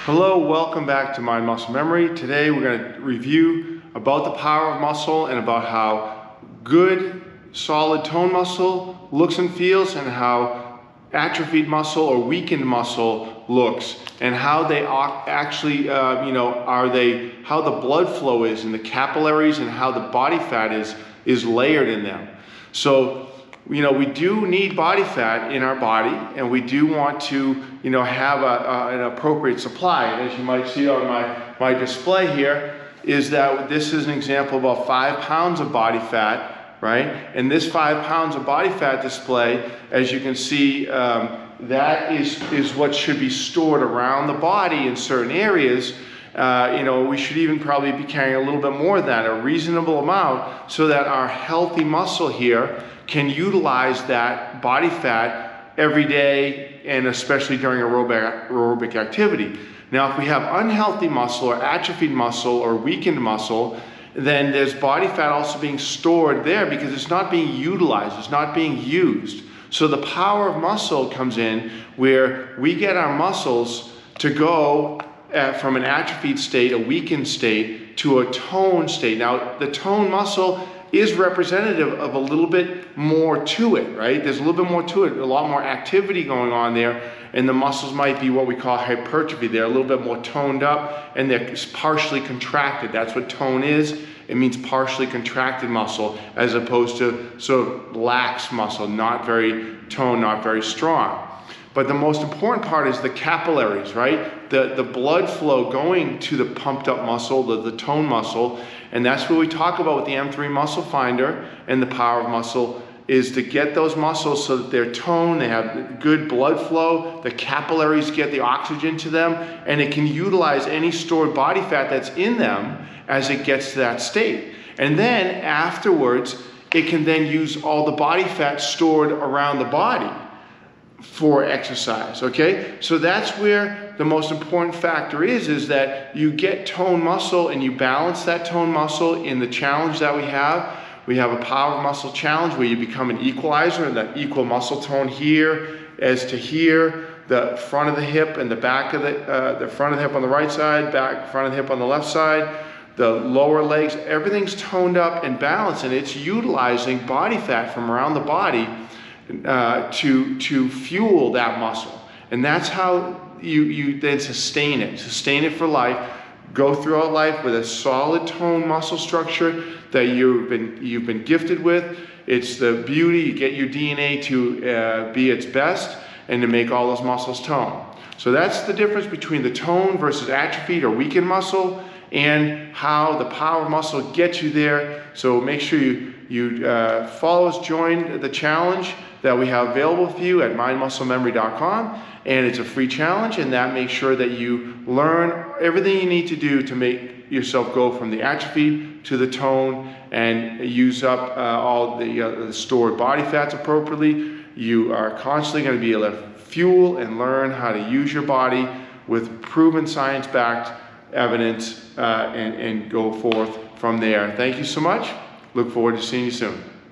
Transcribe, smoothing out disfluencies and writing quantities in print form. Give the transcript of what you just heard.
Hello, welcome back to Mind Muscle Memory. Today we're going to review about the power of muscle and about how good solid tone muscle looks and feels, and how atrophied muscle or weakened muscle looks, and how they actually how the blood flow is in the capillaries and how the body fat is layered in them. So we do need body fat in our body, and we do want to have an appropriate supply. And as you might see on my display here, is that this is an example of about 5 pounds of body fat, right? And this 5 pounds of body fat display, as you can see, that is what should be stored around the body in certain areas. We should even probably be carrying a little bit more than that, a reasonable amount, so that our healthy muscle here can utilize that body fat every day, and especially during aerobic activity. Now, if we have unhealthy muscle or atrophied muscle or weakened muscle, then there's body fat also being stored there because it's not being utilized, it's not being used. So the power of muscle comes in where we get our muscles to go from an atrophied state, a weakened state, to a toned state. Now, the toned muscle is representative of a little bit more to it, right? There's a little bit more to it, a lot more activity going on there, and the muscles might be what we call hypertrophy. They're a little bit more toned up, and they're partially contracted. That's what tone is. It means partially contracted muscle, as opposed to sort of lax muscle, not very toned, not very strong. But the most important part is the capillaries, right? The blood flow going to the pumped up muscle, the tone muscle. And that's what we talk about with the M3 muscle finder and the power of muscle, is to get those muscles so that they're toned, they have good blood flow, the capillaries get the oxygen to them, and it can utilize any stored body fat that's in them as it gets to that state. And then afterwards, it can then use all the body fat stored around the body for exercise, okay? So that's where the most important factor is that you get toned muscle and you balance that toned muscle in the challenge that we have. We have a power of muscle challenge where you become an equalizer, and that equal muscle tone here as to here, the front of the hip and the back of the front of the hip on the right side, front of the hip on the left side, the lower legs, everything's toned up and balanced, and it's utilizing body fat from around the body to fuel that muscle. And that's how you then sustain it for life. Go throughout life with a solid toned muscle structure that you've been gifted with. It's the beauty. You get your DNA to be its best and to make all those muscles tone. So that's the difference between the tone versus atrophied or weakened muscle, and how the power of muscle gets you there. So make sure you follow us, join the challenge that we have available for you at mindmusclememory.com, and it's a free challenge, and that makes sure that you learn everything you need to do to make yourself go from the atrophy to the tone and use up all the stored body fats appropriately. You are constantly going to be able to fuel and learn how to use your body with proven science-backed evidence and go forth from there. Thank you so much. Look forward to seeing you soon.